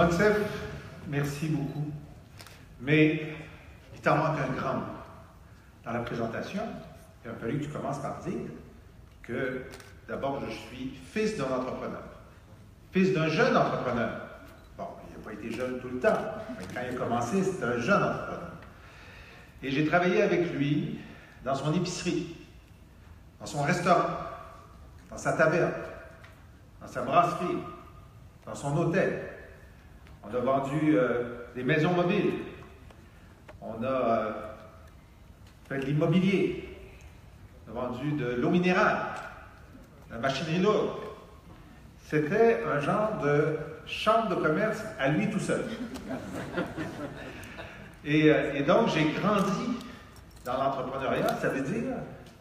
Monsef, merci beaucoup. Mais il t'en manque un grand. Dans la présentation, il a fallu que tu commences par dire que d'abord, je suis fils d'un entrepreneur. Fils d'un jeune entrepreneur. Bon, il n'a pas été jeune tout le temps, mais quand il a commencé, c'était un jeune entrepreneur. Et j'ai travaillé avec lui dans son épicerie, dans son restaurant, dans sa taverne, dans sa brasserie, dans son hôtel. On a vendu des maisons mobiles. On a fait de l'immobilier. On a vendu de l'eau minérale, de la machinerie lourde. C'était un genre de chambre de commerce à lui tout seul. Et donc, j'ai grandi dans l'entrepreneuriat. Ça veut dire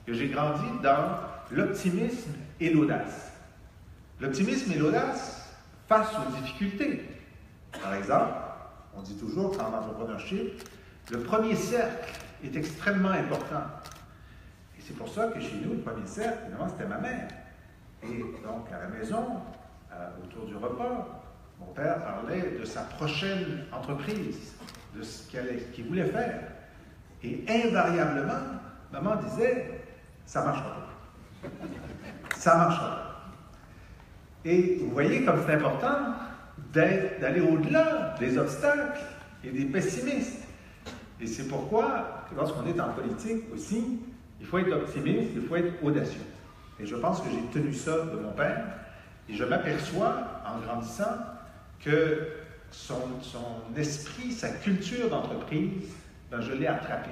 que j'ai grandi dans l'optimisme et l'audace. L'optimisme et l'audace face aux difficultés. Par exemple, on dit toujours qu'en entrepreneurship, le premier cercle est extrêmement important. Et c'est pour ça que chez nous, le premier cercle, évidemment, c'était ma mère. Et donc, à la maison, autour du repas, mon père parlait de sa prochaine entreprise, de ce qu'il voulait faire. Et invariablement, maman disait, ça ne marchera pas. Ça ne marchera pas. Et vous voyez comme c'est important d'aller au-delà des obstacles et des pessimistes. Et c'est pourquoi, lorsqu'on est en politique aussi, il faut être optimiste, il faut être audacieux. Et je pense que j'ai tenu ça de mon père, et je m'aperçois, en grandissant, que son esprit, sa culture d'entreprise, ben, je l'ai attrapé.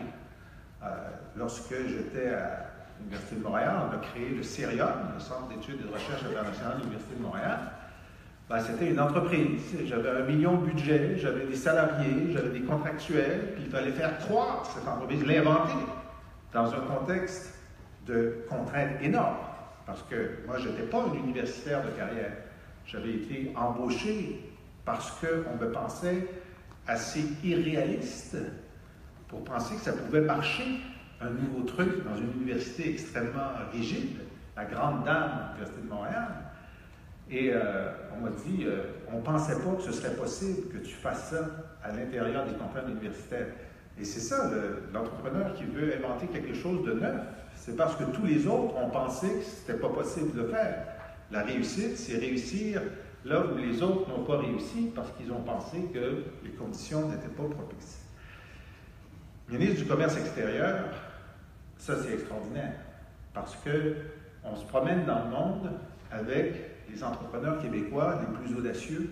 Lorsque j'étais à l'Université de Montréal, on a créé le CERIUM, le Centre d'études et de recherche internationale de l'Université de Montréal. Ben, c'était une entreprise. J'avais 1 million de budget, j'avais des salariés, j'avais des contractuels, puis il fallait faire croître cette entreprise, l'inventer dans un contexte de contraintes énormes. Parce que moi, je n'étais pas un universitaire de carrière. J'avais été embauché parce qu'on me pensait assez irréaliste pour penser que ça pouvait marcher, un nouveau truc dans une université extrêmement rigide, la grande dame de l'Université de Montréal. Et on m'a dit, on ne pensait pas que ce serait possible que tu fasses ça à l'intérieur des campagnes universitaires. Et c'est ça, l'entrepreneur qui veut inventer quelque chose de neuf. C'est parce que tous les autres ont pensé que ce n'était pas possible de le faire. La réussite, c'est réussir là où les autres n'ont pas réussi parce qu'ils ont pensé que les conditions n'étaient pas propices. Ministre du Commerce extérieur, ça c'est extraordinaire parce qu'on se promène dans le monde avec les entrepreneurs québécois les plus audacieux,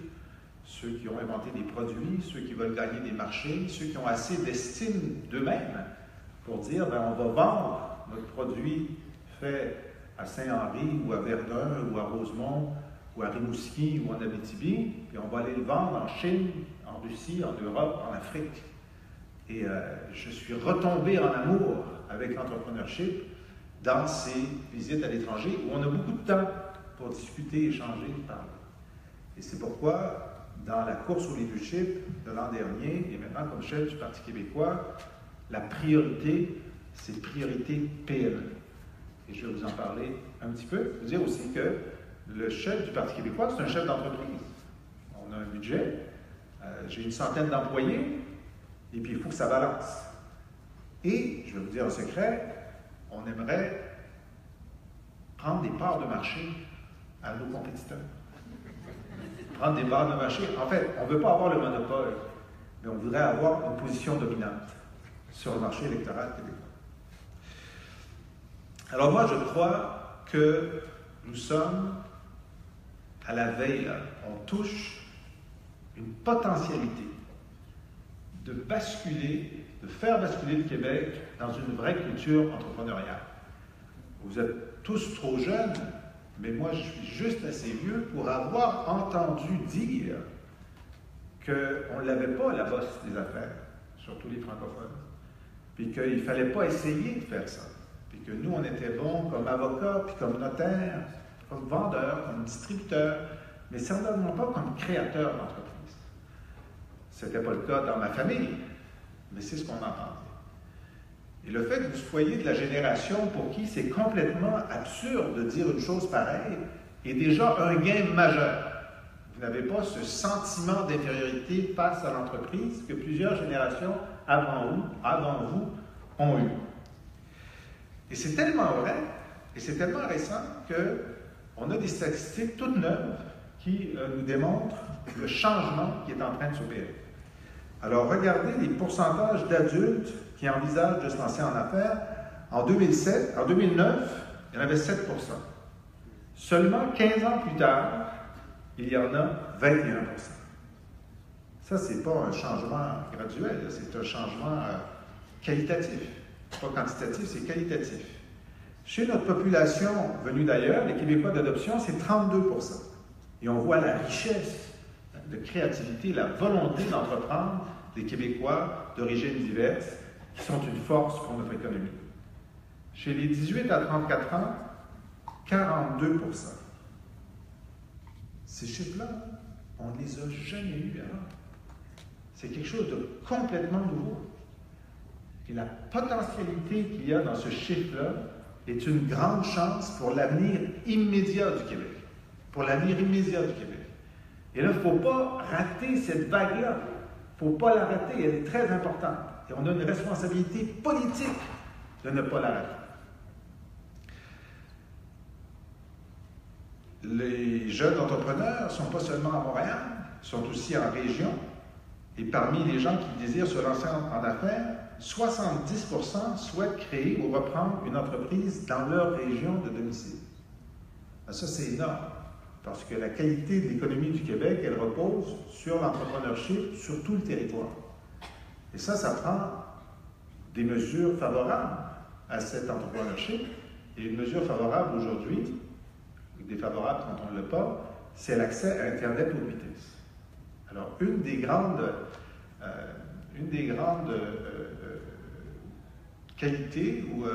ceux qui ont inventé des produits, ceux qui veulent gagner des marchés, ceux qui ont assez d'estime d'eux-mêmes pour dire ben, on va vendre notre produit fait à Saint-Henri ou à Verdun ou à Rosemont ou à Rimouski ou en Abitibi, puis on va aller le vendre en Chine, en Russie, en Europe, en Afrique. Et je suis retombé en amour avec l'entrepreneurship dans ces visites à l'étranger où on a beaucoup de temps pour discuter, échanger, parler. Et c'est pourquoi, dans la course au leadership de l'an dernier, et maintenant comme chef du Parti québécois, la priorité, c'est priorité PME. Et je vais vous en parler un petit peu. Je veux dire aussi que le chef du Parti québécois, c'est un chef d'entreprise. On a un budget, j'ai une centaine d'employés, et puis il faut que ça balance. Et, je vais vous dire un secret, on aimerait prendre des parts de marché à nos compétiteurs. Prendre des parts de marché. En fait, on ne veut pas avoir le monopole, mais on voudrait avoir une position dominante sur le marché électoral québécois. Alors moi, je crois que nous sommes à la veille, là. On touche une potentialité de basculer, de faire basculer le Québec dans une vraie culture entrepreneuriale. Vous êtes tous trop jeunes, mais moi, je suis juste assez vieux pour avoir entendu dire qu'on ne l'avait pas, la bosse des affaires, surtout les francophones, puis qu'il ne fallait pas essayer de faire ça, puis que nous, on était bons comme avocats, puis comme notaires, comme vendeurs, comme distributeurs, mais certainement pas comme créateurs d'entreprise. Ce n'était pas le cas dans ma famille, mais c'est ce qu'on entendait. Et le fait que vous soyez de la génération pour qui c'est complètement absurde de dire une chose pareille est déjà un gain majeur. Vous n'avez pas ce sentiment d'infériorité face à l'entreprise que plusieurs générations avant vous ont eu. Et c'est tellement vrai, et c'est tellement récent qu'on a des statistiques toutes neuves qui nous démontrent le changement qui est en train de s'opérer. Alors, regardez les pourcentages d'adultes qui envisagent de se lancer en affaires. En 2009, il y en avait 7 %. Seulement 15 ans plus tard, il y en a 21 %. Ça, ce n'est pas un changement graduel, c'est un changement qualitatif. Pas quantitatif, c'est qualitatif. Chez notre population venue d'ailleurs, les Québécois d'adoption, c'est 32 %. Et on voit la richesse de créativité, la volonté d'entreprendre des Québécois d'origines diverses qui sont une force pour notre économie. Chez les 18 à 34 ans, 42 %. Ces chiffres-là, on ne les a jamais eus avant. C'est quelque chose de complètement nouveau. Et la potentialité qu'il y a dans ce chiffre-là est une grande chance pour l'avenir immédiat du Québec. Pour l'avenir immédiat du Québec. Et là, il ne faut pas rater cette vague-là. Il ne faut pas la rater, elle est très importante. Et on a une responsabilité politique de ne pas la rater. Les jeunes entrepreneurs ne sont pas seulement à Montréal, ils sont aussi en région. Et parmi les gens qui désirent se lancer en affaires, 70 % souhaitent créer ou reprendre une entreprise dans leur région de domicile. Ça, c'est énorme, parce que la qualité de l'économie du Québec, elle repose sur l'entrepreneurship sur tout le territoire. Et ça prend des mesures favorables à cet entrepreneurship. Et une mesure favorable aujourd'hui, défavorable quand on ne l'a pas, c'est l'accès à Internet haute vitesse. Alors, une des grandes qualités ou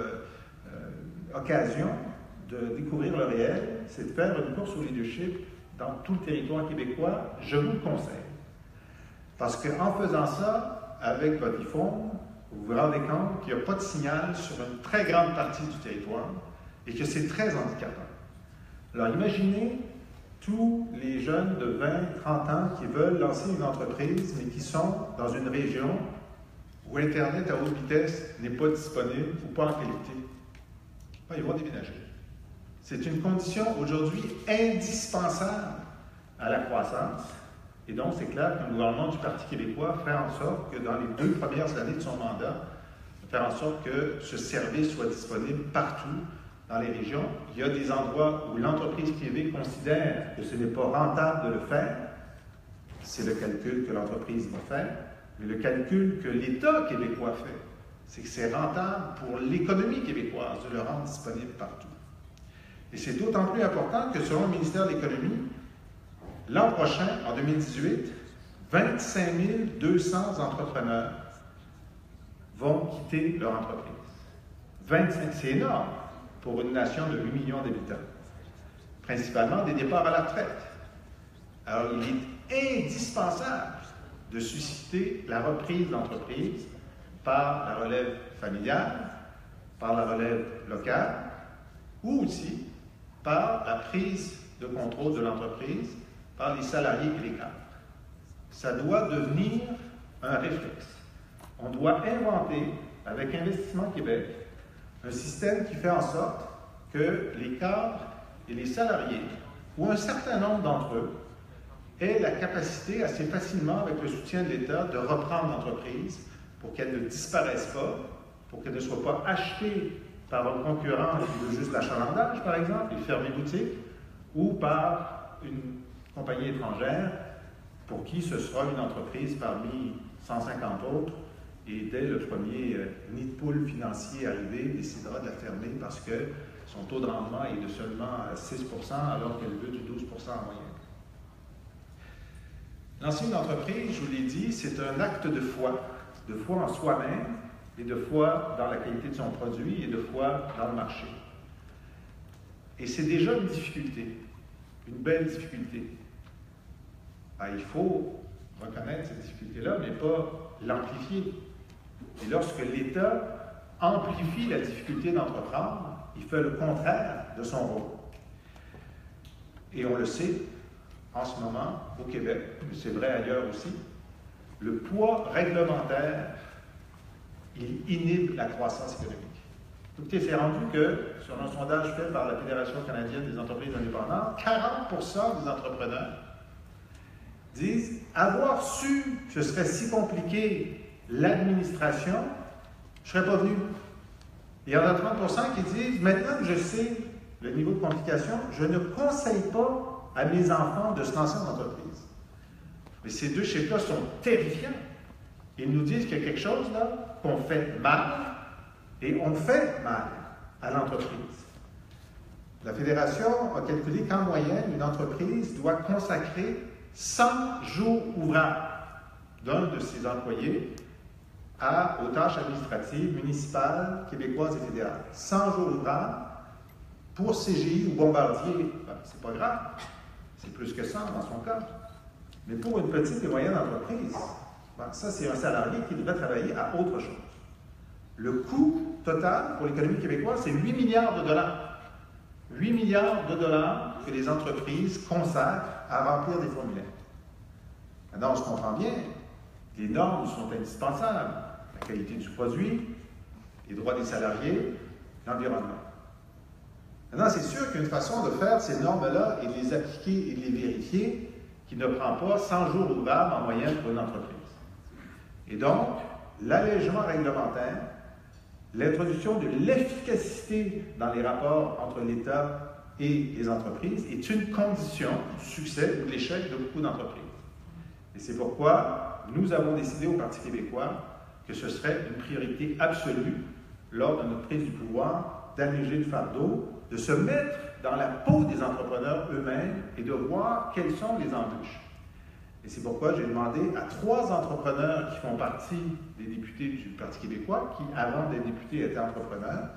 occasions de découvrir le réel, c'est de faire une course au leadership dans tout le territoire québécois. Je vous le conseille. Parce qu'en faisant ça, avec votre iPhone, vous vous rendez compte qu'il n'y a pas de signal sur une très grande partie du territoire et que c'est très handicapant. Alors imaginez tous les jeunes de 20, 30 ans qui veulent lancer une entreprise, mais qui sont dans une région où Internet à haute vitesse n'est pas disponible ou pas en qualité. Ils vont déménager. C'est une condition aujourd'hui indispensable à la croissance. Et donc, c'est clair qu'un gouvernement du Parti québécois fait en sorte que dans les 2 premières années de son mandat, faire en sorte que ce service soit disponible partout dans les régions. Il y a des endroits où l'entreprise privée considère que ce n'est pas rentable de le faire. C'est le calcul que l'entreprise va faire. Mais le calcul que l'État québécois fait, c'est que c'est rentable pour l'économie québécoise de le rendre disponible partout. Et c'est d'autant plus important que selon le ministère de l'Économie, l'an prochain, en 2018, 25 200 entrepreneurs vont quitter leur entreprise. 25, c'est énorme pour une nation de 8 millions d'habitants. Principalement des départs à la retraite. Alors, il est indispensable de susciter la reprise d'entreprise par la relève familiale, par la relève locale, ou aussi par la prise de contrôle de l'entreprise par les salariés et les cadres. Ça doit devenir un réflexe. On doit inventer, avec Investissement Québec, un système qui fait en sorte que les cadres et les salariés, ou un certain nombre d'entre eux, aient la capacité assez facilement, avec le soutien de l'État, de reprendre l'entreprise pour qu'elle ne disparaisse pas, pour qu'elle ne soit pas achetée par un concurrent qui veut juste l'achalandage, par exemple, et fermer boutique, ou par une compagnie étrangère pour qui ce sera une entreprise parmi 150 autres, et dès le premier nid de poule financier arrivé, décidera de la fermer parce que son taux de rendement est de seulement 6 % alors qu'elle veut du 12 % en moyenne. Lancer une entreprise, je vous l'ai dit, c'est un acte de foi en soi-même et de foi dans la qualité de son produit et de foi dans le marché. Et c'est déjà une difficulté, une belle difficulté. Il faut reconnaître cette difficulté-là, mais pas l'amplifier. Et lorsque l'État amplifie la difficulté d'entreprendre, il fait le contraire de son rôle. Et on le sait, en ce moment, au Québec, mais c'est vrai ailleurs aussi, le poids réglementaire, il inhibe la croissance économique. Écoutez, c'est rendu que, sur un sondage fait par la Fédération canadienne des entreprises indépendantes, 40% des entrepreneurs disent avoir su que ce serait si compliqué l'administration, je ne serais pas venu. Il y en a 30% qui disent, maintenant que je sais le niveau de complication, je ne conseille pas à mes enfants de se lancer en entreprise. Mais ces deux chiffres-là sont terrifiants. Ils nous disent qu'il y a quelque chose là qu'on fait mal, et on fait mal à l'entreprise. La Fédération a calculé qu'en moyenne, une entreprise doit consacrer 100 jours ouvrables d'un de ses employés aux tâches administratives, municipales, québécoises et fédérales. 100 jours ouvrables pour CGI ou Bombardier, ben, c'est pas grave, c'est plus que 100 dans son cas. Mais pour une petite et moyenne entreprise, ben, ça c'est un salarié qui devrait travailler à autre chose. Le coût total pour l'économie québécoise, c'est 8 milliards de dollars. 8 milliards de dollars que les entreprises consacrent à remplir des formulaires. Maintenant, on se comprend bien, les normes sont indispensables. La qualité du produit, les droits des salariés, l'environnement. Maintenant, c'est sûr qu'une façon de faire ces normes-là et de les appliquer et de les vérifier qui ne prend pas 100 jours ouvrables en moyenne pour une entreprise. Et donc, l'allègement réglementaire, l'introduction de l'efficacité dans les rapports entre l'État et les entreprises est une condition du succès ou de l'échec de beaucoup d'entreprises. Et c'est pourquoi nous avons décidé au Parti québécois que ce serait une priorité absolue lors de notre prise du pouvoir d'alléger le fardeau, de se mettre dans la peau des entrepreneurs eux-mêmes et de voir quelles sont les embûches. Et c'est pourquoi j'ai demandé à 3 entrepreneurs qui font partie des députés du Parti québécois, qui avant d'être députés étaient entrepreneurs,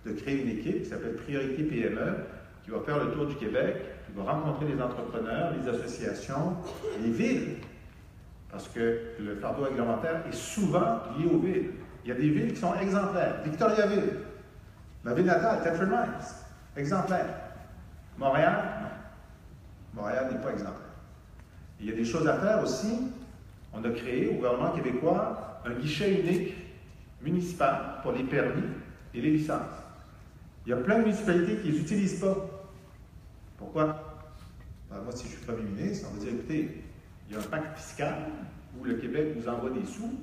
de créer une équipe qui s'appelle Priorité PME, qui va faire le tour du Québec, qui va rencontrer les entrepreneurs, les associations, les villes. Parce que le fardeau réglementaire est souvent lié aux villes. Il y a des villes qui sont exemplaires. Victoriaville, ma ville natale, Thetford Mines, exemplaire. Montréal, non. Montréal n'est pas exemplaire. Il y a des choses à faire aussi. On a créé au gouvernement québécois un guichet unique municipal pour les permis et les licences. Il y a plein de municipalités qui ne les utilisent pas. Pourquoi? Ben, moi, si je suis premier ministre, on va dire, écoutez, il y a un pacte fiscal où le Québec vous envoie des sous.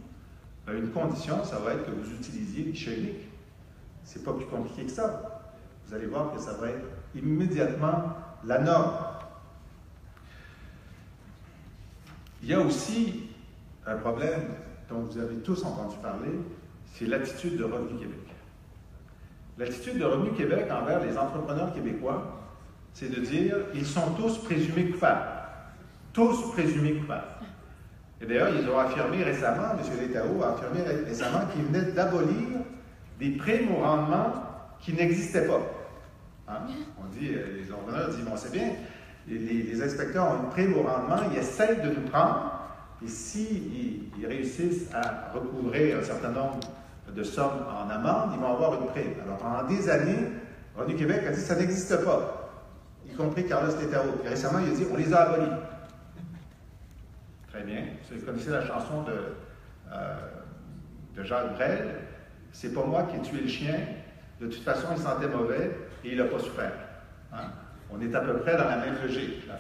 Ben, une condition, ça va être que vous utilisiez le guichet unique. C'est pas plus compliqué que ça. Vous allez voir que ça va être immédiatement la norme. Il y a aussi un problème dont vous avez tous entendu parler, c'est l'attitude de Revenu Québec. L'attitude de Revenu Québec envers les entrepreneurs québécois, c'est de dire ils sont tous présumés coupables. Tous présumés coupables. Et d'ailleurs, ils ont affirmé récemment, M. Létao a affirmé récemment qu'il venait d'abolir des primes au rendement qui n'existaient pas. Hein? On dit, les entrepreneurs disent, bon, c'est bien, les inspecteurs ont une prime au rendement, ils essayent de nous prendre, et s'ils réussissent à recouvrer un certain nombre de sommes en amende, ils vont avoir une prime. Alors, pendant des années, Revenu Québec a dit, ça n'existe pas, y compris Carlos Létao. Puis récemment, il a dit, on les a abolis. Très bien. Vous connaissez la chanson de Jacques Brel, c'est pas moi qui ai tué le chien, de toute façon, il sentait mauvais et il n'a pas souffert. Hein? On est à peu près dans la même logique. Là.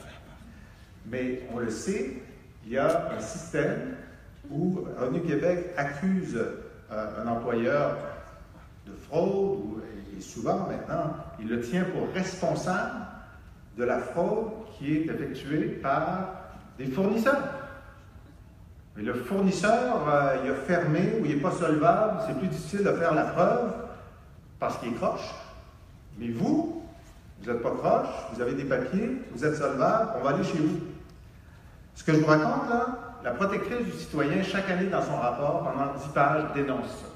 Mais on le sait, il y a un système où Revenu Québec accuse un employeur de fraude, et souvent maintenant, il le tient pour responsable de la fraude qui est effectuée par des fournisseurs. Mais le fournisseur, il a fermé ou il n'est pas solvable, c'est plus difficile de faire la preuve parce qu'il est croche. Mais vous n'êtes pas croche, vous avez des papiers, vous êtes solvable, on va aller chez vous. Ce que je vous raconte là, la protectrice du citoyen, chaque année dans son rapport, pendant 10 pages, dénonce ça.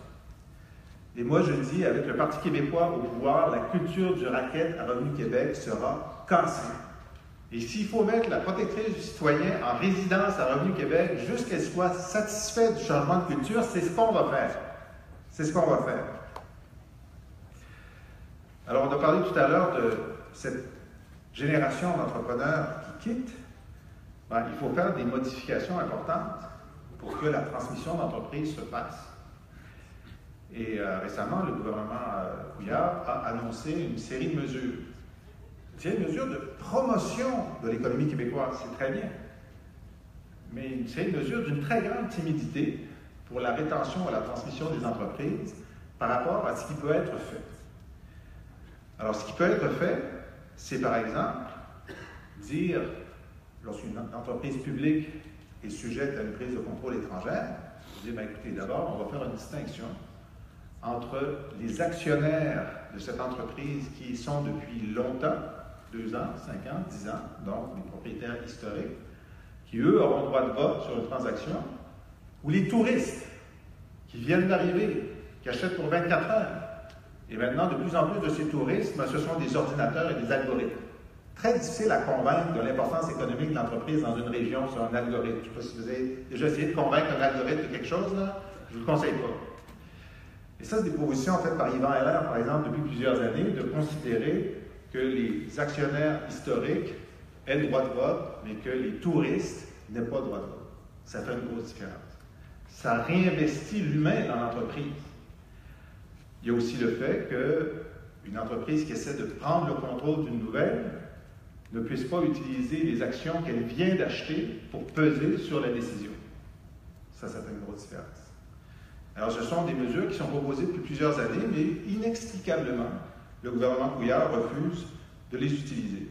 Et moi, je dis, avec le Parti québécois au pouvoir, la culture du racket à Revenu Québec sera cassée. Et s'il faut mettre la protectrice du citoyen en résidence à Revenu Québec jusqu'à ce qu'elle soit satisfaite du changement de culture, c'est ce qu'on va faire. C'est ce qu'on va faire. Alors, on a parlé tout à l'heure de cette génération d'entrepreneurs qui quittent. Ben, il faut faire des modifications importantes pour que la transmission d'entreprise se fasse. Et récemment, le gouvernement Couillard a annoncé une série de mesures. Une série de mesures de promotion de l'économie québécoise, c'est très bien. Mais une série de mesures d'une très grande timidité pour la rétention et la transmission des entreprises par rapport à ce qui peut être fait. Alors, ce qui peut être fait, c'est par exemple dire, lorsqu'une entreprise publique est sujette à une prise de contrôle étrangère, dire, bien, écoutez, d'abord, on va faire une distinction entre les actionnaires de cette entreprise qui sont depuis longtemps, 2 ans, 5 ans, 10 ans, donc les propriétaires historiques, qui, eux, auront droit de vote sur une transaction, ou les touristes qui viennent d'arriver, qui achètent pour 24 heures. Et maintenant, de plus en plus de ces touristes, ce sont des ordinateurs et des algorithmes. Très difficile à convaincre de l'importance économique de l'entreprise dans une région sur un algorithme. Je ne sais pas si vous avez déjà essayé de convaincre un algorithme de quelque chose, là. Je ne vous le conseille pas. Et ça, c'est des propositions faites par Yvan Heller, par exemple, depuis plusieurs années, de considérer que les actionnaires historiques aient le droit de vote, mais que les touristes n'aient pas le droit de vote. Ça fait une grosse différence. Ça réinvestit l'humain dans l'entreprise. Il y a aussi le fait qu'une entreprise qui essaie de prendre le contrôle d'une nouvelle ne puisse pas utiliser les actions qu'elle vient d'acheter pour peser sur la décision. Ça fait une grosse différence. Alors, ce sont des mesures qui sont proposées depuis plusieurs années, mais inexplicablement, le gouvernement Couillard refuse de les utiliser.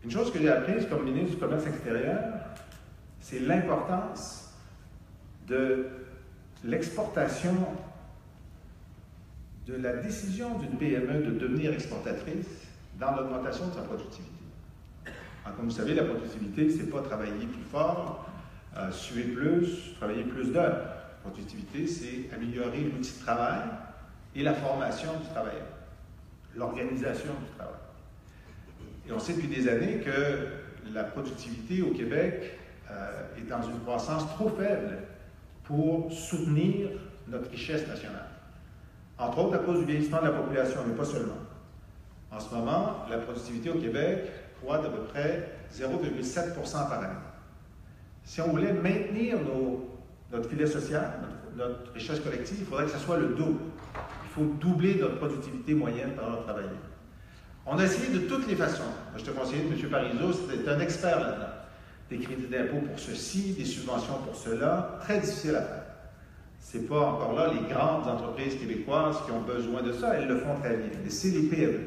Une chose que j'ai apprise comme ministre du Commerce extérieur, c'est l'importance de l'exportation, de la décision d'une PME de devenir exportatrice dans l'augmentation de sa productivité. Alors, comme vous savez, la productivité, ce n'est pas travailler plus fort, suer plus, travailler plus d'heures. La productivité, c'est améliorer l'outil de travail et la formation du travailleur, l'organisation du travail. Et on sait depuis des années que la productivité au Québec est dans une croissance trop faible pour soutenir notre richesse nationale. Entre autres à cause du vieillissement de la population, mais pas seulement. En ce moment, la productivité au Québec croît d'à peu près 0,7 par année. Si on voulait maintenir notre filet social, notre richesse collective, il faudrait que ce soit le double. Il faut doubler notre productivité moyenne par heure travaillée. On a essayé de toutes les façons. Je te conseille de M. Parizeau, c'est un expert là-dedans. Des crédits d'impôt pour ceci, des subventions pour cela, très difficile à faire. Ce n'est pas encore là les grandes entreprises québécoises qui ont besoin de ça, elles le font très bien, mais c'est les PME.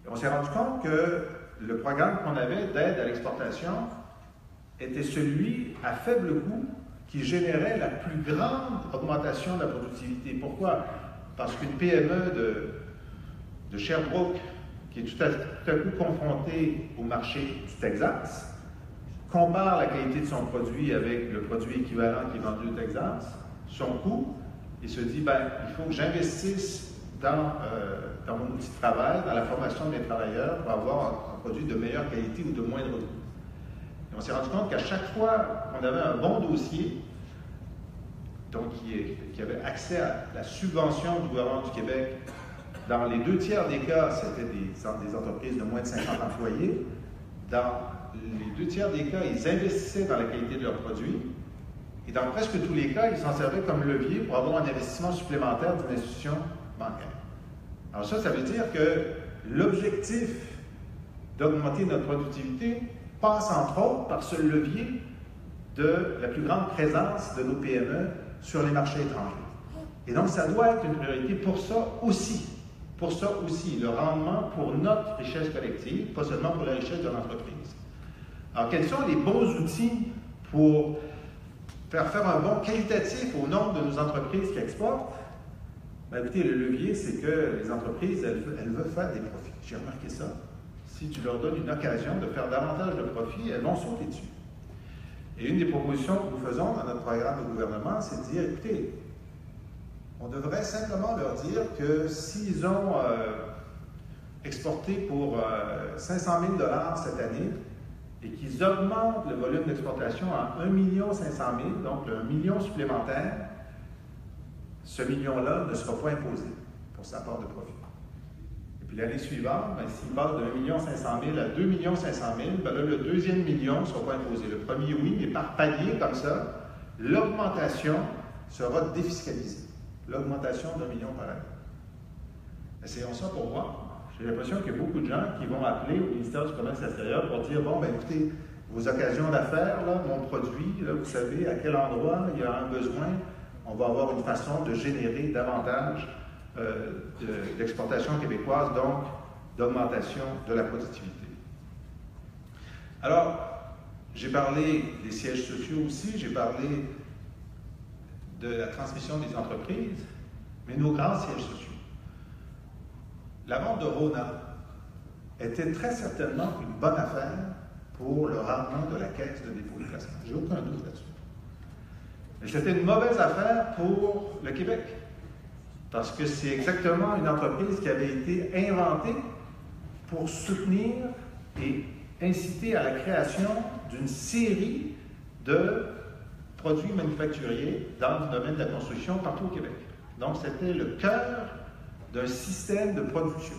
Et on s'est rendu compte que le programme qu'on avait d'aide à l'exportation était celui à faible coût qui générait la plus grande augmentation de la productivité. Pourquoi? Parce qu'une PME de Sherbrooke, qui est tout à coup confrontée au marché du Texas, compare la qualité de son produit avec le produit équivalent qui est vendu au Texas, son coût, et se dit, ben, il faut que j'investisse dans mon outil de travail, dans la formation de mes travailleurs pour avoir un produit de meilleure qualité ou de moindre coût. Et on s'est rendu compte qu'à chaque fois qu'on avait un bon dossier, donc qui avait accès à la subvention du gouvernement du Québec, dans les 2 tiers des cas, c'était des entreprises de moins de 50 employés. Dans les 2 tiers des cas, ils investissaient dans la qualité de leurs produits. Et dans presque tous les cas, ils s'en servaient comme levier pour avoir un investissement supplémentaire d'une institution bancaire. Alors ça veut dire que l'objectif d'augmenter notre productivité passe entre autres par ce levier de la plus grande présence de nos PME sur les marchés étrangers. Et donc, ça doit être une priorité pour ça aussi. Pour ça aussi, le rendement pour notre richesse collective, pas seulement pour la richesse de l'entreprise. Alors, quels sont les bons outils pour faire un bond qualitatif au nombre de nos entreprises qui exportent? Bien, écoutez, le levier, c'est que les entreprises, elles veulent faire des profits. J'ai remarqué ça. Si tu leur donnes une occasion de faire davantage de profits, elles vont sauter dessus. Et une des propositions que nous faisons dans notre programme de gouvernement, c'est de dire, écoutez, on devrait simplement leur dire que s'ils ont exporté pour 500 000 $ cette année et qu'ils augmentent le volume d'exportation à 1 500 000 $, donc 1 million supplémentaire, ce million-là ne sera pas imposé pour sa part de profit. Et Puis l'année suivante, ben, s'il passe de 1 500 000 à 2 500 000, ben là, le deuxième million ne sera pas imposé. Le premier, oui, mais par palier, comme ça, l'augmentation sera défiscalisée. L'augmentation d'1 million par année. Essayons ça pour voir. J'ai l'impression qu'il y a beaucoup de gens qui vont appeler au ministère du Commerce extérieur pour dire, bon, ben écoutez, vos occasions d'affaires, là, mon produit, là, vous savez à quel endroit il y a un besoin, on va avoir une façon de générer davantage d'exportation québécoise, donc d'augmentation de la productivité. Alors, j'ai parlé des sièges sociaux aussi, j'ai parlé de la transmission des entreprises, mais nos grands sièges sociaux. La vente de Rona était très certainement une bonne affaire pour le rendement de la Caisse de dépôt et placement. J'ai aucun doute là-dessus. Mais c'était une mauvaise affaire pour le Québec, parce que c'est exactement une entreprise qui avait été inventée pour soutenir et inciter à la création d'une série de produits manufacturiers dans le domaine de la construction partout au Québec. Donc, c'était le cœur d'un système de production.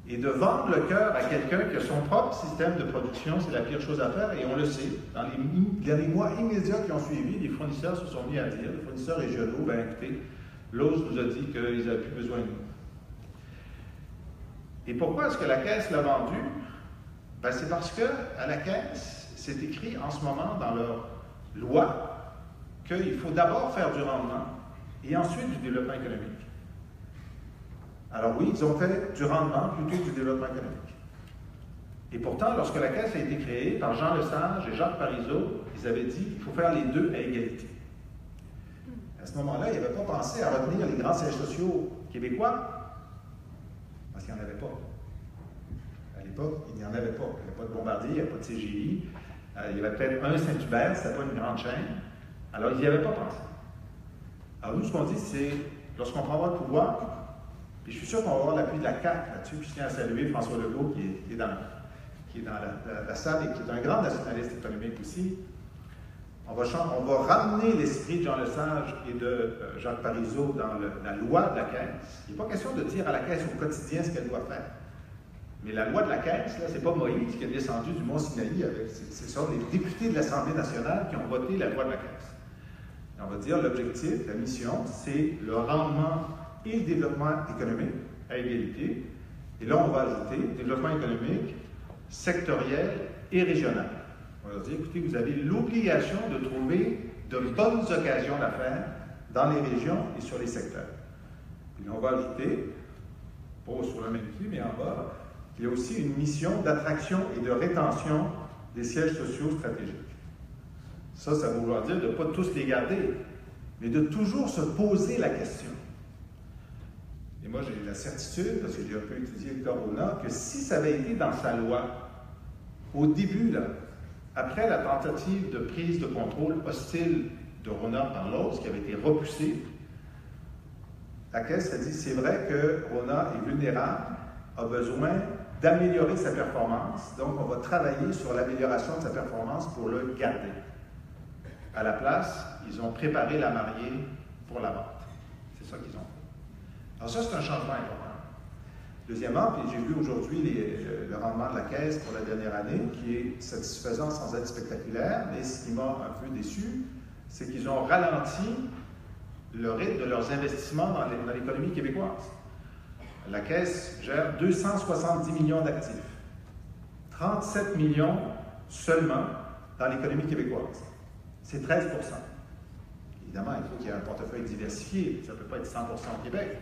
Et de vendre le cœur à quelqu'un qui a son propre système de production, c'est la pire chose à faire, et on le sait. Dans les mois immédiats qui ont suivi, les fournisseurs se sont mis à dire, les fournisseurs régionaux, ben écoutez, Lowe's nous a dit qu'ils n'avaient plus besoin de nous. Et pourquoi est-ce que la Caisse l'a vendu? Ben, c'est parce qu'à la Caisse, c'est écrit en ce moment dans leur loi qu'il faut d'abord faire du rendement et ensuite du développement économique. Alors oui, ils ont fait du rendement plutôt que du développement économique. Et pourtant, lorsque la Caisse a été créée par Jean Lesage et Jacques Parizeau, ils avaient dit qu'il faut faire les deux à égalité. À ce moment-là, ils n'avaient pas pensé à retenir les grands sièges sociaux québécois, parce qu'il n'y en avait pas. À l'époque, il n'y en avait pas. Il n'y avait pas de Bombardier, il n'y avait pas de CGI. Il y avait peut-être un Saint-Hubert, ce n'était pas une grande chaîne. Alors, ils n'y avaient pas pensé. Alors, nous, ce qu'on dit, c'est, lorsqu'on prendra le pouvoir, puis je suis sûr qu'on va avoir l'appui de la CAQ là-dessus, puis je tiens à saluer François Legault, qui est dans la salle et qui est un grand nationaliste économique aussi. On va ramener l'esprit de Jean Lesage et de Jacques Parizeau dans la loi de la Caisse. Il n'est pas question de dire à la Caisse au quotidien ce qu'elle doit faire. Mais la loi de la Caisse, là, c'est pas Moïse qui est descendu du mont Sinaï avec. Ce sont les députés de l'Assemblée nationale qui ont voté la loi de la Caisse. Et on va dire l'objectif, la mission, c'est le rendement et le développement économique à égalité. Et là, on va ajouter développement économique sectoriel et régional. On va leur dire, écoutez, vous avez l'obligation de trouver de bonnes occasions d'affaires dans les régions et sur les secteurs. Puis là, on va ajouter, pas sur le même pied, mais en bas, qu'il y a aussi une mission d'attraction et de rétention des sièges sociaux stratégiques. Ça veut vouloir dire de ne pas tous les garder, mais de toujours se poser la question. Et moi, j'ai la certitude, parce que j'ai un peu étudié le Corona, que si ça avait été dans sa loi, au début, là, après la tentative de prise de contrôle hostile de Rona par Lowe's, qui avait été repoussée, la Caisse a dit, c'est vrai que Rona est vulnérable, a besoin d'améliorer sa performance, donc on va travailler sur l'amélioration de sa performance pour le garder. À la place, ils ont préparé la mariée pour la vente. C'est ça qu'ils ont fait. Alors ça, c'est un changement important. Deuxièmement, puis j'ai vu aujourd'hui le rendement de la Caisse pour la dernière année, qui est satisfaisant sans être spectaculaire, mais ce qui m'a un peu déçu, c'est qu'ils ont ralenti le rythme de leurs investissements dans l'économie québécoise. La Caisse gère 270 millions d'actifs, 37 millions seulement dans l'économie québécoise. C'est 13 %. Évidemment, il faut qu'il y ait un portefeuille diversifié, ça ne peut pas être 100 % au Québec.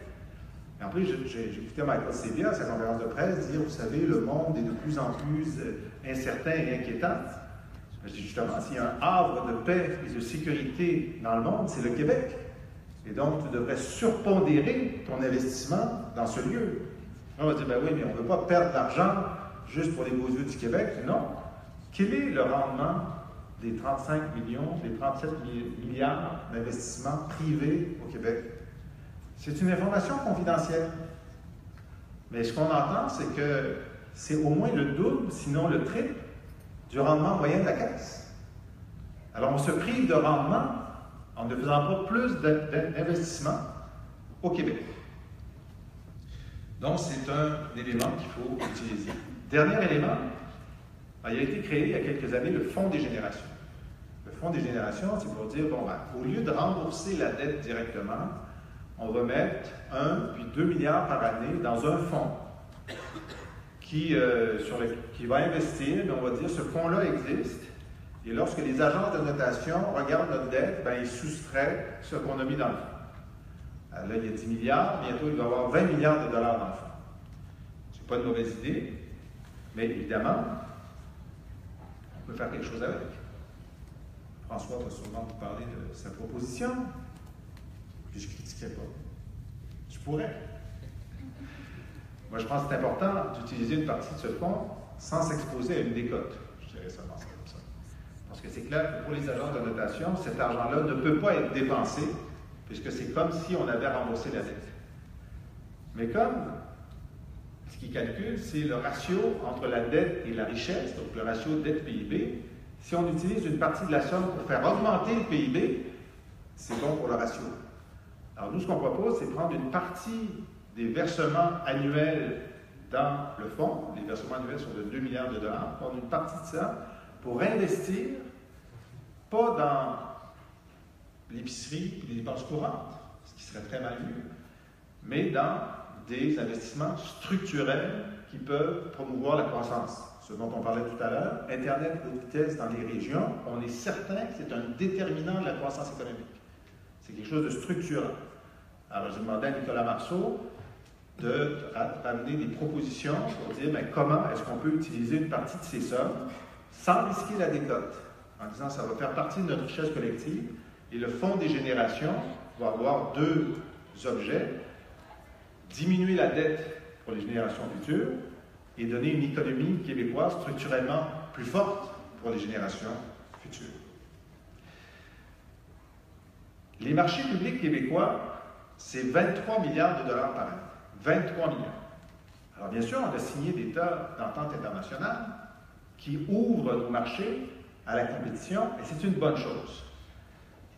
Et en plus, j'ai écouté Michael Sebia à sa conférence de presse dire, vous savez, le monde est de plus en plus incertain et inquiétant. Je dis justement, s'il y a un havre de paix et de sécurité dans le monde, c'est le Québec. Et donc, tu devrais surpondérer ton investissement dans ce lieu. On va dire, ben oui, mais on ne veut pas perdre d'argent juste pour les beaux yeux du Québec. Non. Quel est le rendement des 35 millions, des 37 milliards d'investissements privés au Québec? C'est une information confidentielle. Mais ce qu'on entend, c'est que c'est au moins le double, sinon le triple, du rendement moyen de la Caisse. Alors, on se prive de rendement en ne faisant pas plus d'investissement au Québec. Donc, c'est un élément qu'il faut utiliser. Dernier élément, il a été créé il y a quelques années le Fonds des générations. Le Fonds des générations, c'est pour dire, bon, au lieu de rembourser la dette directement, on va mettre 1 puis 2 milliards par année dans un fonds qui va investir, mais on va dire, ce fonds-là existe, et lorsque les agences de notation regardent notre dette, bien, ils soustraient ce qu'on a mis dans le fonds. Alors là, il y a 10 milliards, bientôt il va y avoir 20 milliards de dollars dans le fonds. Ce n'est pas une mauvaise idée, mais évidemment, on peut faire quelque chose avec. François va sûrement vous parler de sa proposition, puis je ne critiquerai pas. Je pourrais. Moi, je pense que c'est important d'utiliser une partie de ce fonds sans s'exposer à une décote. Je dirais seulement ça comme ça. Parce que c'est clair que pour les agences de notation, cet argent-là ne peut pas être dépensé, puisque c'est comme si on avait remboursé la dette. Mais comme ce qu'ils calculent, c'est le ratio entre la dette et la richesse, donc le ratio dette-PIB. Si on utilise une partie de la somme pour faire augmenter le PIB, c'est bon pour le ratio. Alors nous, ce qu'on propose, c'est prendre une partie des versements annuels dans le fonds. Les versements annuels sont de 2 milliards de dollars. Prendre une partie de ça pour investir, pas dans l'épicerie et les dépenses courantes, ce qui serait très mal vu, mais dans des investissements structurels qui peuvent promouvoir la croissance. Ce dont on parlait tout à l'heure, Internet haute vitesse dans les régions, on est certain que c'est un déterminant de la croissance économique. C'est quelque chose de structurant. Alors, j'ai demandé à Nicolas Marceau de ramener des propositions pour dire bien, comment est-ce qu'on peut utiliser une partie de ces sommes sans risquer la décote, en disant que ça va faire partie de notre richesse collective et le Fonds des générations va avoir deux objets, diminuer la dette pour les générations futures et donner une économie québécoise structurellement plus forte pour les générations futures. Les marchés publics québécois, c'est 23 milliards de dollars par an. 23 milliards. Alors bien sûr, on a signé des tas d'ententes internationales qui ouvrent nos marchés à la compétition, et c'est une bonne chose.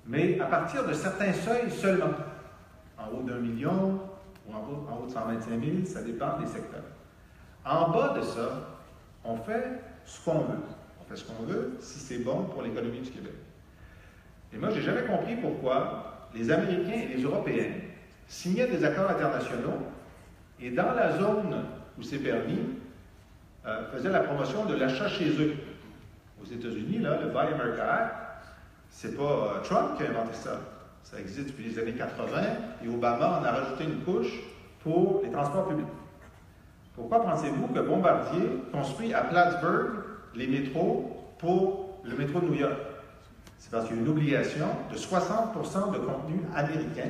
Mais à partir de certains seuils seulement, en haut d'1 million ou en haut de 125 000, ça dépend des secteurs. En bas de ça, on fait ce qu'on veut. On fait ce qu'on veut si c'est bon pour l'économie du Québec. Et moi, je n'ai jamais compris pourquoi les Américains et les Européens signaient des accords internationaux et dans la zone où c'est permis, faisaient la promotion de l'achat chez eux. Aux États-Unis, là, le Buy America Act, c'est pas Trump qui a inventé ça. Ça existe depuis les années 80 et Obama en a rajouté une couche pour les transports publics. Pourquoi pensez-vous que Bombardier construit à Plattsburgh les métros pour le métro de New York? C'est parce qu'il y a une obligation de 60% de contenu américain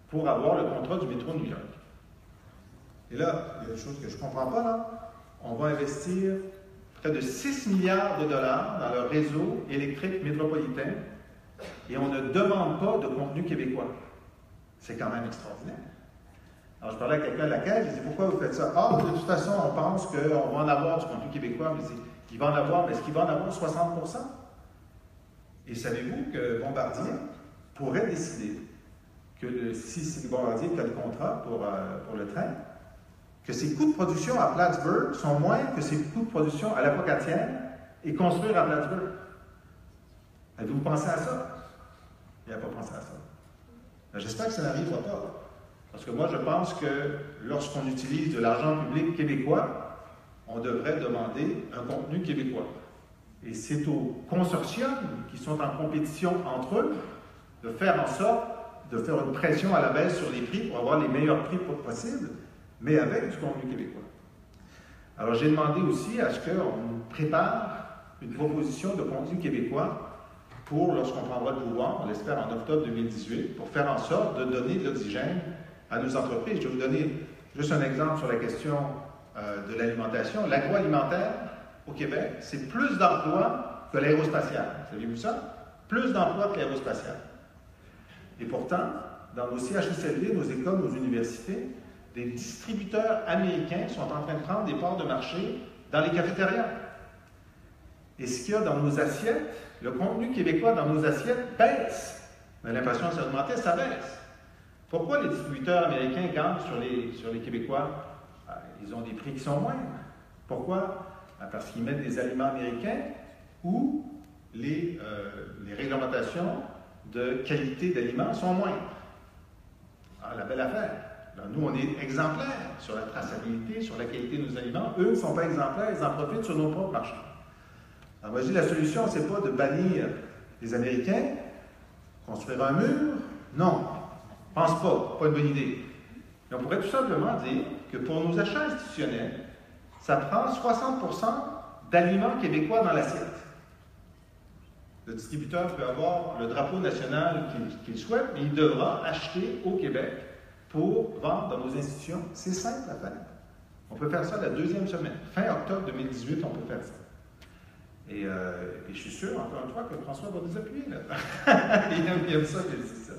pour avoir le contrat du métro de New York. Et là, il y a une chose que je ne comprends pas, là. On va investir près de 6 milliards de dollars dans le réseau électrique métropolitain et on ne demande pas de contenu québécois. C'est quand même extraordinaire. Alors, je parlais à quelqu'un de la caisse, je dis pourquoi vous faites ça? Ah, de toute façon, on pense qu'on va en avoir du contenu québécois, mais il va en avoir, mais est-ce qu'il va en avoir 60%? Et savez-vous que Bombardier pourrait décider que si c'est Bombardier qui a le contrat pour le train, que ses coûts de production à Plattsburgh sont moins que ses coûts de production à la Pocatienne et construire à Plattsburgh. Avez-vous pensé à ça? Il n'a pas pensé à ça. J'espère que ça n'arrivera pas. Parce que moi, je pense que lorsqu'on utilise de l'argent public québécois, on devrait demander un contenu québécois. Et c'est aux consortiums qui sont en compétition entre eux de faire en sorte de faire une pression à la baisse sur les prix pour avoir les meilleurs prix possibles, mais avec du contenu québécois. Alors, j'ai demandé aussi à ce qu'on prépare une proposition de contenu québécois pour, lorsqu'on prendra le pouvoir, on l'espère en octobre 2018, pour faire en sorte de donner de l'oxygène à nos entreprises. Je vais vous donner juste un exemple sur la question de l'alimentation. L'agroalimentaire, au Québec, c'est plus d'emplois que l'aérospatial. Vous avez vu ça? Plus d'emplois que l'aérospatial. Et pourtant, dans nos CHSLD, nos écoles, nos universités, des distributeurs américains sont en train de prendre des parts de marché dans les cafétérias. Et ce qu'il y a dans nos assiettes, le contenu québécois dans nos assiettes baisse. On a l'impression que ça augmentait, ça baisse. Pourquoi les distributeurs américains gagnent sur les Québécois ils ont des prix qui sont moindres. Pourquoi? Parce qu'ils mettent des aliments américains où les réglementations de qualité d'aliments sont moindres. Ah, la belle affaire. Alors, nous, on est exemplaires sur la traçabilité, sur la qualité de nos aliments. Eux ne sont pas exemplaires, ils en profitent sur nos propres marchés. Alors, moi, je dis, la solution, ce n'est pas de bannir les Américains, construire un mur. Non, je ne pense pas, pas une bonne idée. Mais on pourrait tout simplement dire que pour nos achats institutionnels, ça prend 60% d'aliments québécois dans l'assiette. Le distributeur peut avoir le drapeau national qu'il souhaite, mais il devra acheter au Québec pour vendre dans nos institutions. C'est simple à faire. On peut faire ça la deuxième semaine. Fin octobre 2018, on peut faire ça. Et je suis sûr, encore une fois, que François va nous appuyer là. il aime ça, il dit ça.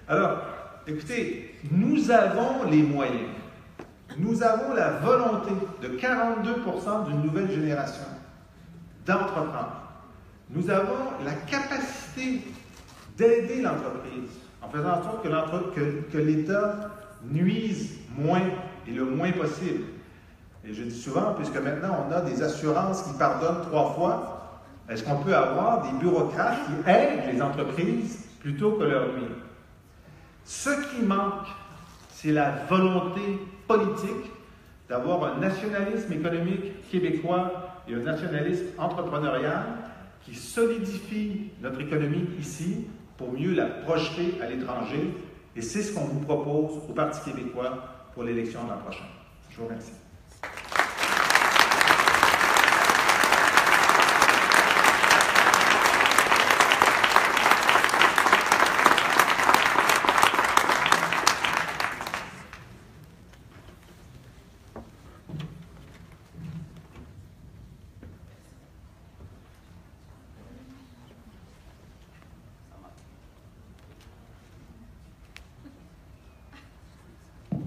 Alors, écoutez, nous avons les moyens. Nous avons la volonté de 42% d'une nouvelle génération d'entreprendre. Nous avons la capacité d'aider l'entreprise en faisant en sorte que l'État nuise moins et le moins possible. Et je dis souvent, puisque maintenant on a des assurances qui pardonnent 3 fois, est-ce qu'on peut avoir des bureaucrates qui aident les entreprises plutôt que leur nuire? Ce qui manque, c'est la volonté politique d'avoir un nationalisme économique québécois et un nationalisme entrepreneurial qui solidifie notre économie ici pour mieux la projeter à l'étranger. Et c'est ce qu'on vous propose au Parti québécois pour l'élection de l'an prochain. Je vous remercie.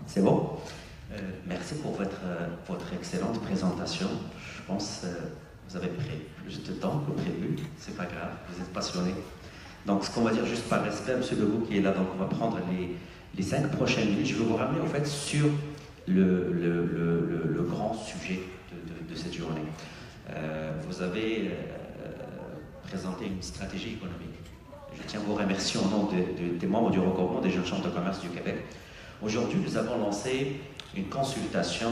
C'est bon? Merci pour votre excellente présentation. Je pense que vous avez pris plus de temps que prévu. C'est pas grave, vous êtes passionné. Donc, ce qu'on va dire juste par respect, M. Legault qui est là, donc on va prendre les 5 prochaines minutes. Je vais vous ramener en fait sur le grand sujet de cette journée. Vous avez présenté une stratégie économique. Je tiens à vous remercier au nom des membres du regroupement des jeunes chambres de commerce du Québec. Aujourd'hui, nous avons lancé une consultation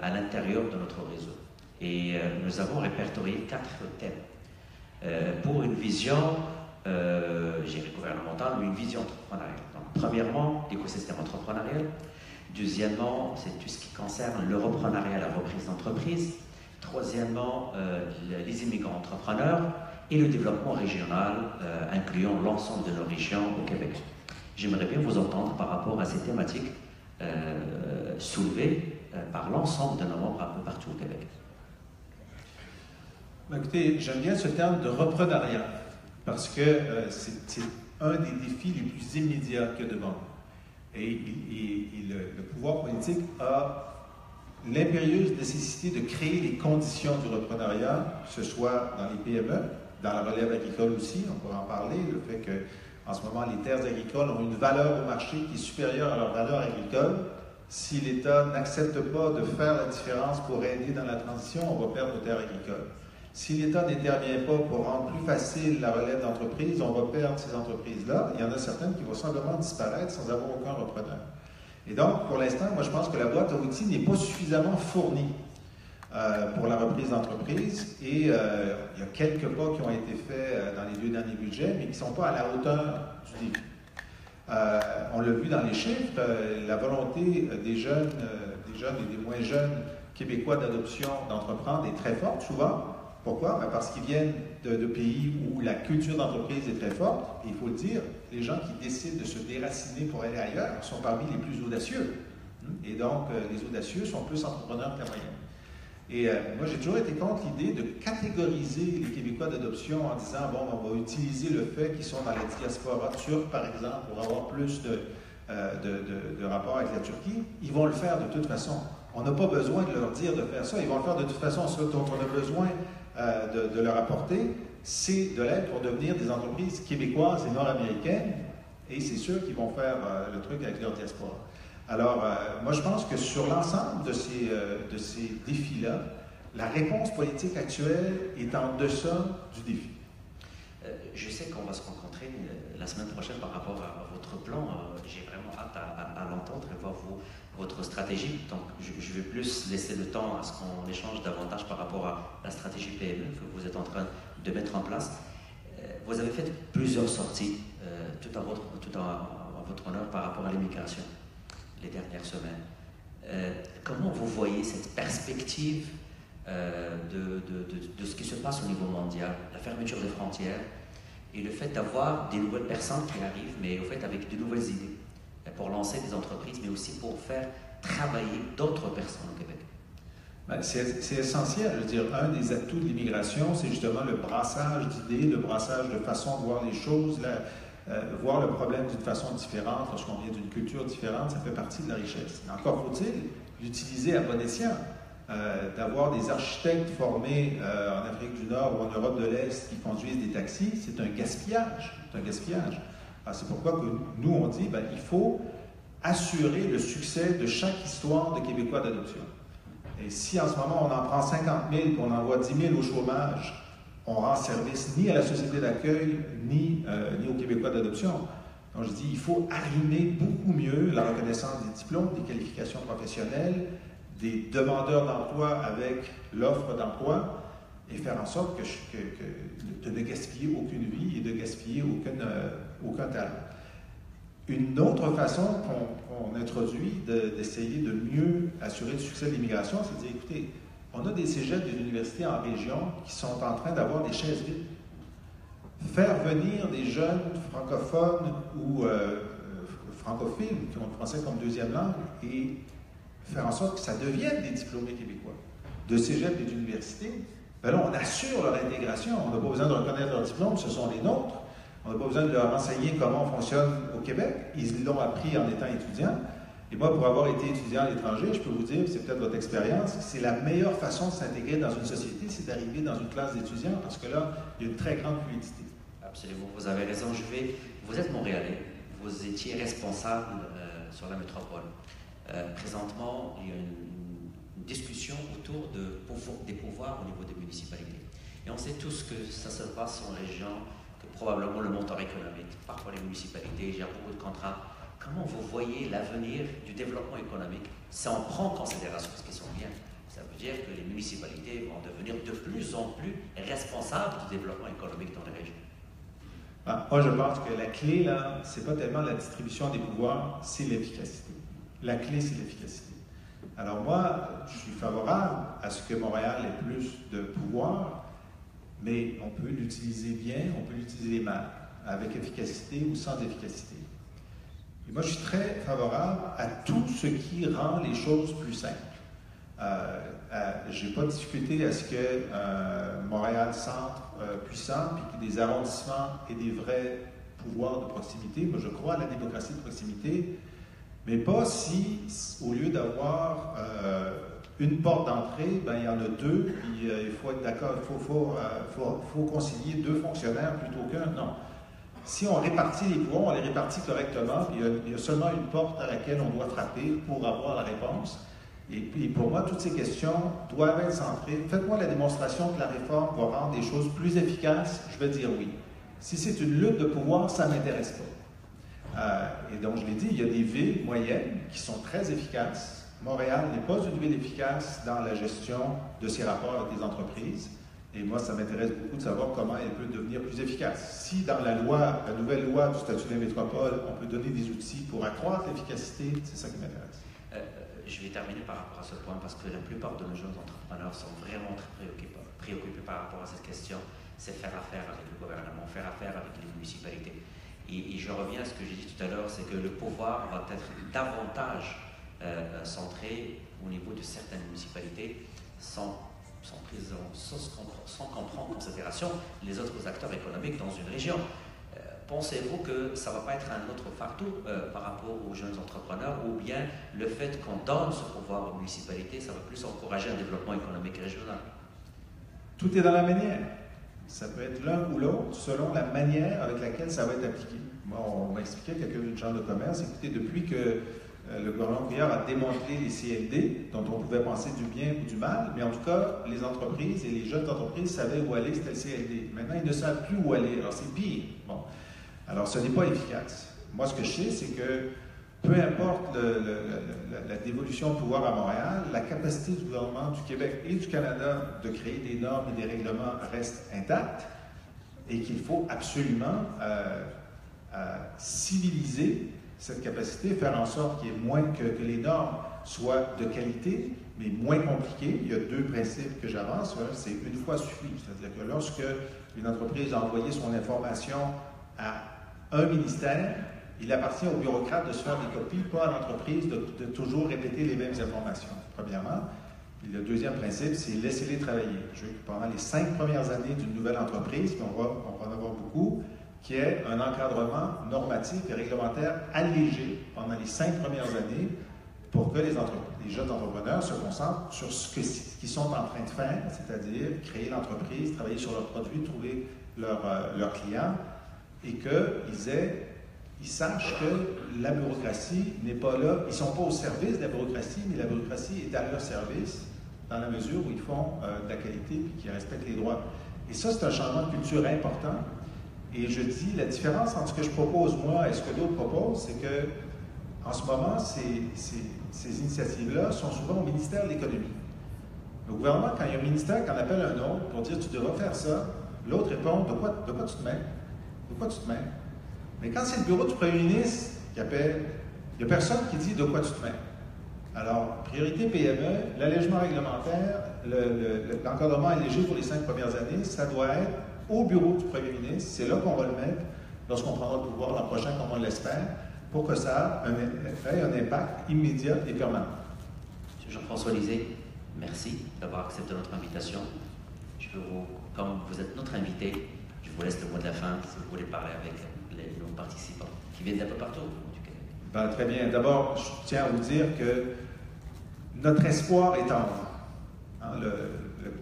à l'intérieur de notre réseau et nous avons répertorié 4 thèmes pour une vision gouvernementale, mais une vision entrepreneuriale. Donc, premièrement, l'écosystème entrepreneurial. Deuxièmement, c'est tout ce qui concerne le reprenariat, la reprise d'entreprise. Troisièmement, les immigrants entrepreneurs et le développement régional, incluant l'ensemble de nos régions au Québec. J'aimerais bien vous entendre par rapport à ces thématiques soulevées par l'ensemble de nos membres un peu partout au Québec. Écoutez, j'aime bien ce terme de reprenariat parce que c'est un des défis les plus immédiats qu'il y a devant nous. Et le pouvoir politique a l'impérieuse nécessité de créer les conditions du reprenariat, que ce soit dans les PME, dans la relève agricole aussi, on pourra en parler, le fait que en ce moment, les terres agricoles ont une valeur au marché qui est supérieure à leur valeur agricole. Si l'État n'accepte pas de faire la différence pour aider dans la transition, on va perdre nos terres agricoles. Si l'État n'intervient pas pour rendre plus facile la relève d'entreprise, on va perdre ces entreprises-là. Il y en a certaines qui vont simplement disparaître sans avoir aucun repreneur. Et donc, pour l'instant, moi, je pense que la boîte à outils n'est pas suffisamment fournie pour la reprise d'entreprise. Et il y a quelques pas qui ont été faits dans les 2 derniers budgets, mais qui ne sont pas à la hauteur du défi. On l'a vu dans les chiffres, la volonté des jeunes et des moins jeunes Québécois d'adoption d'entreprendre est très forte souvent. Pourquoi? Parce qu'ils viennent de pays où la culture d'entreprise est très forte. Et il faut le dire, les gens qui décident de se déraciner pour aller ailleurs sont parmi les plus audacieux. Et donc, les audacieux sont plus entrepreneurs que la moyenne. Et moi, j'ai toujours été contre l'idée de catégoriser les Québécois d'adoption en disant, bon, on va utiliser le fait qu'ils sont dans la diaspora turque, par exemple, pour avoir plus de rapports avec la Turquie. Ils vont le faire de toute façon. On n'a pas besoin de leur dire de faire ça. Ils vont le faire de toute façon. Ce dont on a besoin de leur apporter, c'est de l'aide pour devenir des entreprises québécoises et nord-américaines. Et c'est sûr qu'ils vont faire le truc avec leur diaspora. Alors, moi, je pense que sur l'ensemble de ces défis-là, la réponse politique actuelle est en deçà du défi. Je sais qu'on va se rencontrer la semaine prochaine par rapport à votre plan. J'ai vraiment hâte à l'entendre et voir votre stratégie. Donc, je vais plus laisser le temps à ce qu'on échange davantage par rapport à la stratégie PME que vous êtes en train de mettre en place. Vous avez fait plusieurs sorties, tout à votre honneur, par rapport à l'immigration les dernières semaines. Comment vous voyez cette perspective de ce qui se passe au niveau mondial, la fermeture des frontières et le fait d'avoir des nouvelles personnes qui arrivent, mais au fait avec de nouvelles idées pour lancer des entreprises, mais aussi pour faire travailler d'autres personnes au Québec? Ben, c'est essentiel. Je veux dire, un des atouts de l'immigration, c'est justement le brassage d'idées, le brassage de façons de voir les choses, voir le problème d'une façon différente lorsqu'on vient d'une culture différente, ça fait partie de la richesse. Mais encore faut-il l'utiliser à bon escient. D'avoir des architectes formés en Afrique du Nord ou en Europe de l'Est qui conduisent des taxis, c'est un gaspillage. C'est un gaspillage. C'est pourquoi que nous, on dit il faut assurer le succès de chaque histoire de Québécois d'adoption. Et si en ce moment on en prend 50 000 et qu'on envoie 10 000 au chômage, on rend service ni à la société d'accueil, ni aux Québécois d'adoption. Donc je dis, il faut arrimer beaucoup mieux la reconnaissance des diplômes, des qualifications professionnelles, des demandeurs d'emploi avec l'offre d'emploi et faire en sorte de ne gaspiller aucune vie et de gaspiller aucun talent. Une autre façon qu'on introduit d'essayer de mieux assurer le succès de l'immigration, c'est de dire, écoutez, on a des cégeps des universités en région qui sont en train d'avoir des chaises vides. Faire venir des jeunes francophones ou francophiles qui ont le français comme deuxième langue et faire en sorte que ça devienne des diplômés québécois de cégep et d'université, ben là, on assure leur intégration. On n'a pas besoin de reconnaître leurs diplômes, ce sont les nôtres. On n'a pas besoin de leur enseigner comment on fonctionne au Québec. Ils l'ont appris en étant étudiants. Et moi, pour avoir été étudiant à l'étranger, je peux vous dire, c'est peut-être votre expérience, c'est la meilleure façon de s'intégrer dans une société, c'est d'arriver dans une classe d'étudiants, parce que là, il y a une très grande fluidité. Absolument, vous avez raison. Vous êtes Montréalais, vous étiez responsable sur la métropole. Présentement, il y a une discussion autour des pouvoirs au niveau des municipalités. Et on sait tous que ça se passe en région, que probablement le montant économique, parfois les municipalités, il y a beaucoup de contraintes. Comment vous voyez l'avenir du développement économique? Ça en prend en considération ce qui sont bien. Ça veut dire que les municipalités vont devenir de plus en plus responsables du développement économique dans les régions. Moi, je pense que la clé, là, c'est pas tellement la distribution des pouvoirs, c'est l'efficacité. La clé, c'est l'efficacité. Alors moi, je suis favorable à ce que Montréal ait plus de pouvoir, mais on peut l'utiliser bien, on peut l'utiliser mal, avec efficacité ou sans efficacité. Et moi, je suis très favorable à tout ce qui rend les choses plus simples. Je n'ai pas discuté à ce que Montréal-Centre puissant, puis qu'il y ait des arrondissements et des vrais pouvoirs de proximité. Moi, je crois à la démocratie de proximité, mais pas si, au lieu d'avoir une porte d'entrée, ben, il y en a deux, puis il faut être d'accord, il faut concilier deux fonctionnaires plutôt qu'un. Non. Si on répartit les pouvoirs, on les répartit correctement, puis il y a seulement une porte à laquelle on doit frapper pour avoir la réponse. Et puis, pour moi, toutes ces questions doivent être centrées. Faites-moi la démonstration que la réforme va rendre les choses plus efficaces, je vais dire oui. Si c'est une lutte de pouvoir, ça ne m'intéresse pas. Et donc, je l'ai dit, il y a des villes moyennes qui sont très efficaces. Montréal n'est pas une ville efficace dans la gestion de ses rapports avec les entreprises. Et moi, ça m'intéresse beaucoup de savoir comment elle peut devenir plus efficace. Si dans la nouvelle loi du statut de la métropole, on peut donner des outils pour accroître l'efficacité, c'est ça qui m'intéresse. Je vais terminer par rapport à ce point parce que la plupart de nos jeunes entrepreneurs sont vraiment très préoccupés par rapport à cette question. C'est faire affaire avec le gouvernement, faire affaire avec les municipalités. Et je reviens à ce que j'ai dit tout à l'heure, c'est que le pouvoir va être davantage centré au niveau de certaines municipalités sans qu'on prenne en considération les autres acteurs économiques dans une région. Pensez-vous que ça ne va pas être un autre facteur par rapport aux jeunes entrepreneurs ou bien le fait qu'on donne ce pouvoir aux municipalités, ça va plus encourager un développement économique régional? Tout est dans la manière. Ça peut être l'un ou l'autre selon la manière avec laquelle ça va être appliqué. Moi, on m'a expliqué, quelqu'un d'une chambre de commerce, écoutez, depuis que le gouvernement Couillard a démantelé les CLD, dont on pouvait penser du bien ou du mal, mais en tout cas, les entreprises et les jeunes entreprises savaient où aller, c'était le CLD. Maintenant, ils ne savent plus où aller, alors c'est pire. Bon. Alors, ce n'est pas efficace. Moi, ce que je sais, c'est que peu importe la dévolution de pouvoir à Montréal, la capacité du gouvernement du Québec et du Canada de créer des normes et des règlements reste intacte et qu'il faut absolument civiliser cette capacité, faire en sorte qu'il y ait moins que les normes soient de qualité, mais moins compliquées. Il y a deux principes que j'avance. C'est une fois suffit. C'est-à-dire que lorsque une entreprise a envoyé son information à un ministère, il appartient aux bureaucrates de se faire des copies, pas à l'entreprise de toujours répéter les mêmes informations, premièrement. Puis le deuxième principe, c'est laisser-les travailler. Pendant les 5 premières années d'une nouvelle entreprise, puis on va en avoir beaucoup, qui est un encadrement normatif et réglementaire allégé pendant les 5 premières années pour que les jeunes entrepreneurs se concentrent sur ce qu'ils sont en train de faire, c'est-à-dire créer l'entreprise, travailler sur leurs produits, trouver leurs clients, et qu'ils sachent que la bureaucratie n'est pas là. Ils ne sont pas au service de la bureaucratie, mais la bureaucratie est à leur service dans la mesure où ils font de la qualité et qu'ils respectent les droits. Et ça, c'est un changement de culture important. Et je dis, la différence entre ce que je propose, moi, et ce que d'autres proposent, c'est que en ce moment, ces initiatives-là sont souvent au ministère de l'Économie. Le gouvernement, quand il y a un ministère qui en appelle un autre pour dire « tu devras faire ça », l'autre répond « de quoi tu te mets? De quoi tu te mets? » Mais quand c'est le bureau du premier ministre qui appelle, il n'y a personne qui dit « de quoi tu te mets? » Alors, priorité PME, l'allègement réglementaire, l'encadrement allégé pour les 5 premières années, ça doit être au bureau du premier ministre. C'est là qu'on va le mettre lorsqu'on prendra le pouvoir l'an prochain, comme on l'espère, pour que ça ait un impact immédiat et permanent. M. Jean-François Lisée, merci d'avoir accepté notre invitation. Comme vous êtes notre invité, je vous laisse le mot de la fin si vous voulez parler avec nos participants qui viennent d'un peu partout du Québec. Ben, très bien. D'abord, je tiens à vous dire que notre espoir est en vous. Hein,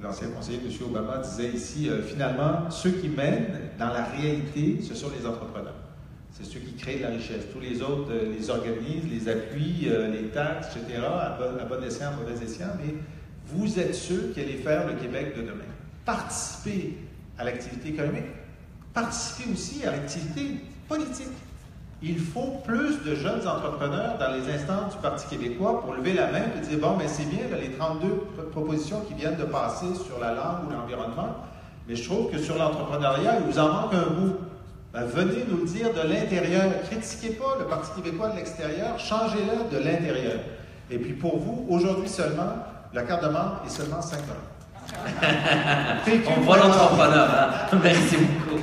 l'ancien conseiller, M. Obama, disait ici, finalement, ceux qui mènent dans la réalité, ce sont les entrepreneurs. C'est ceux qui créent de la richesse. Tous les autres les organisent, les appuient, les taxes, etc., à bon escient, à mauvais escient, mais vous êtes ceux qui allez faire le Québec de demain. Participez à l'activité économique, participez aussi à l'activité politique. Il faut plus de jeunes entrepreneurs dans les instances du Parti québécois pour lever la main et dire « bon, mais c'est bien, là, les 32 propositions qui viennent de passer sur la langue ou l'environnement, mais je trouve que sur l'entrepreneuriat, il vous en manque un bout. Ben, venez nous le dire de l'intérieur. Critiquez pas le Parti québécois de l'extérieur, changez-le de l'intérieur. Et puis pour vous, aujourd'hui seulement, la carte de membre est seulement 5 $. On voit l'entrepreneur, hein? Merci beaucoup.